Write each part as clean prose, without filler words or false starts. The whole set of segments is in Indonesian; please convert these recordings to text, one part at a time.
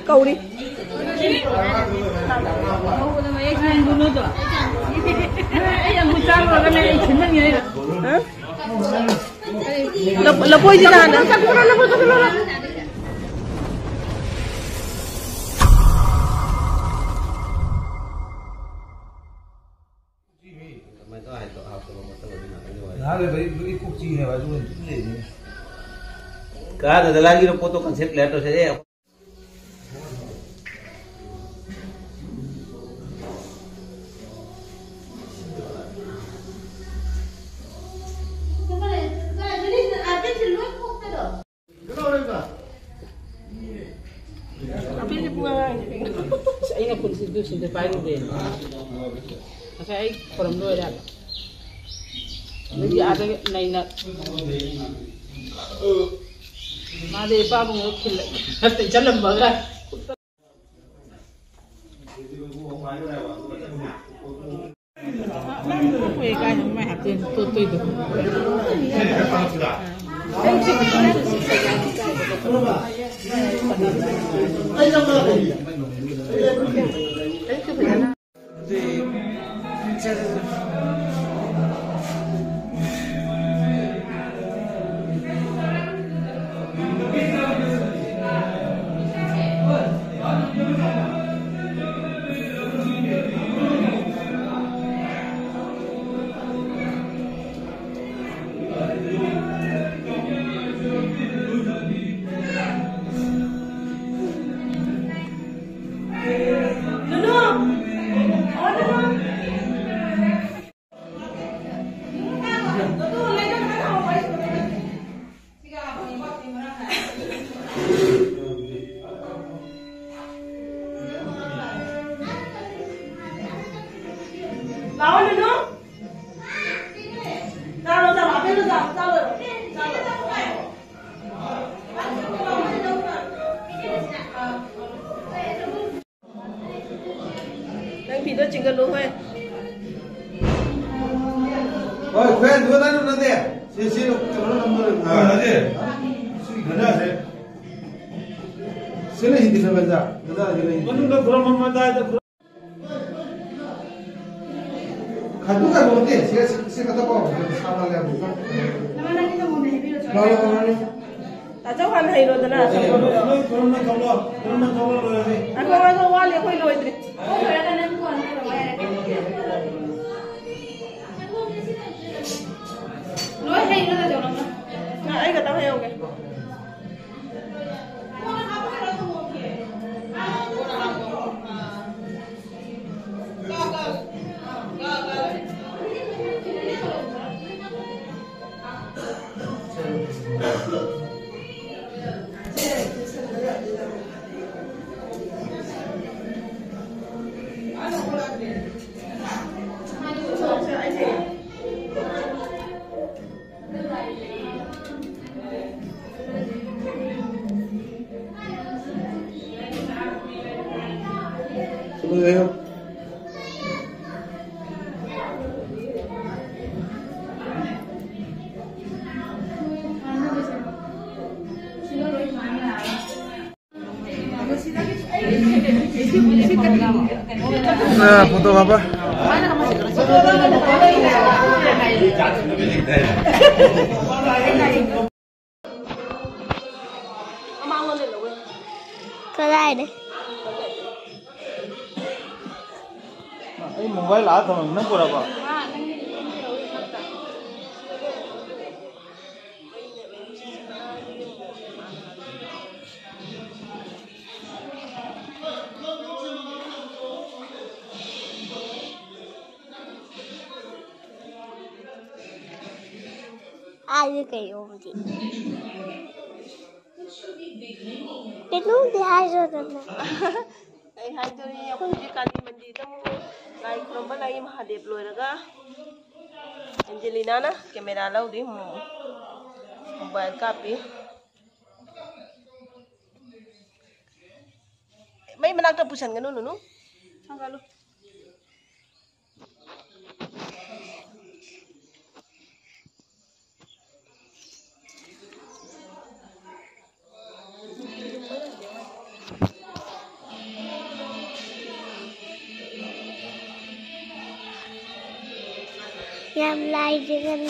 Câu đi. Lập quay gì nào nữa? Kada lagi na foto kan set letter saya. Saya nak konstitusi depan dia. Saya from luar dah. Lagi ada naik nak. Made babu ngokil. Hati jalan bagai. Kue kan mai hati tu itu. Video chính luôn thôi. Ôi, quen đứa đó nó thế. Xin cho nó làm rồi. Nó thế. Cái đó thế. Xin Hindi na benda. Benda aja ni. Mana dah kurang memadai dah. Kadu kan boleh. Saya kata apa? Sama lagi bukan. Nama kita mau dah video coba. Lalu. Tahu kan hai lo dana. Kurang nak kau lagi. Aku wali aku lo itu. Lo hai lo dah jauh mana? Nah, ai kata hai oke. Boleh. Nah, foto apa? Cái đây Ini mobile lah, teman, nak berapa? ai cái ôm gì cái lúc thì hai giờ rồi mà ai hai giờ ni aku di kali mandi tamu lai kroba lai Mahadev loiraga Angelina na camera lau di mobile kapi may manak tapusan ganun no hangalo Yam lai dengan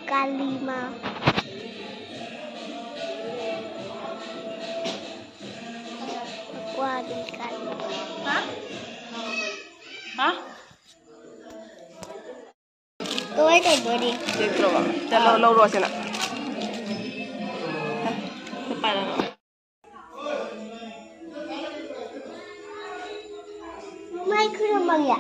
Kalima. Aku ada Kalima. Hah? Tôi thấy bữa đi. देख लो चलो लो रो से ना Mai cứ làm bằng vậy.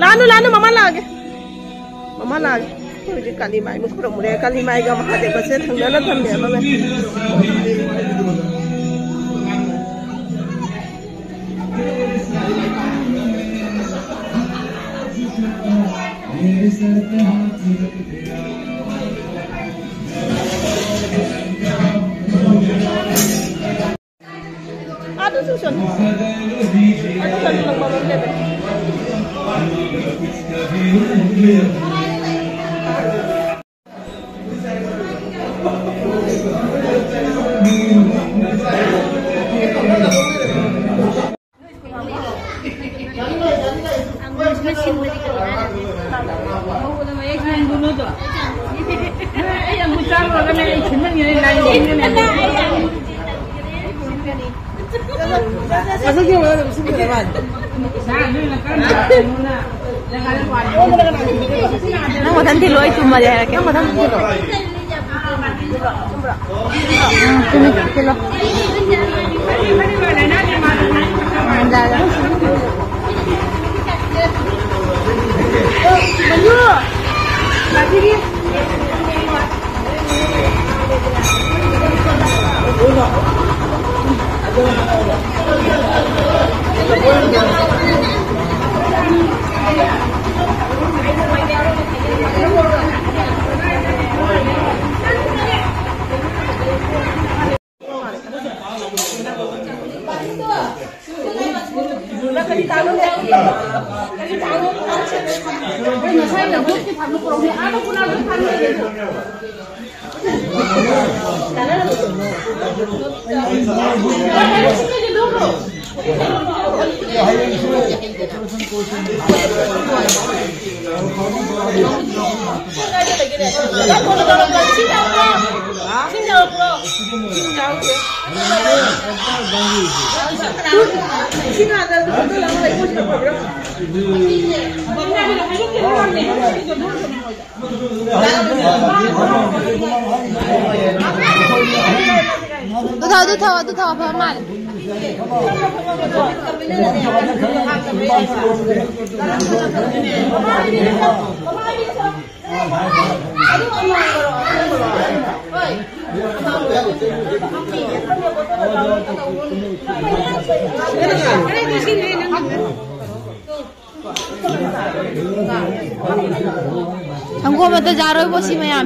Lanu mama lagi Jadi kalimai mukurang mulia kalimai ga mahade base thangna thamne mama Aduh susun lang mama lebe Nang wadan tilo itu mah ya, kayak wadan tilo. Tilo. Maju. Lagi dia. Tôi thao phải mal. हमको मैं तो जा रहा हूँ बसी में यहाँ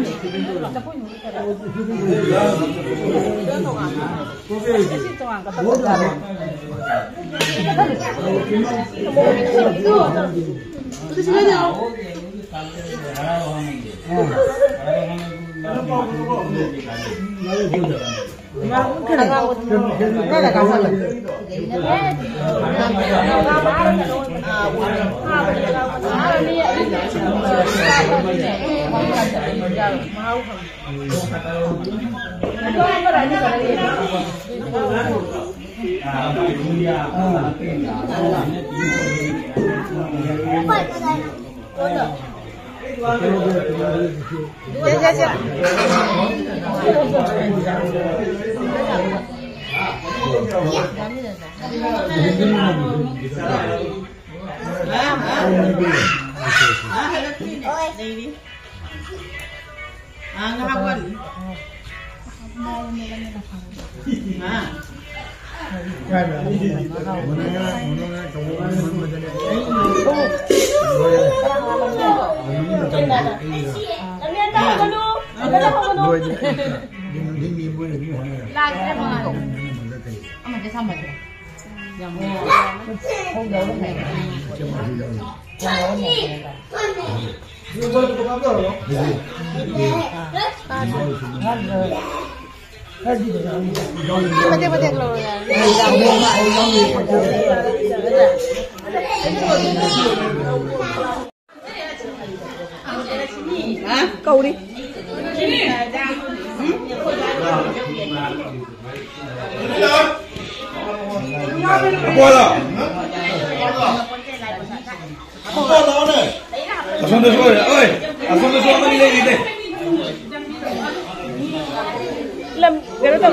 Câu đi. Qua rồi. Qua đó này. Xong được rồi ơi. Xong được rồi đi đây đi đây. Làm cái đó đâu?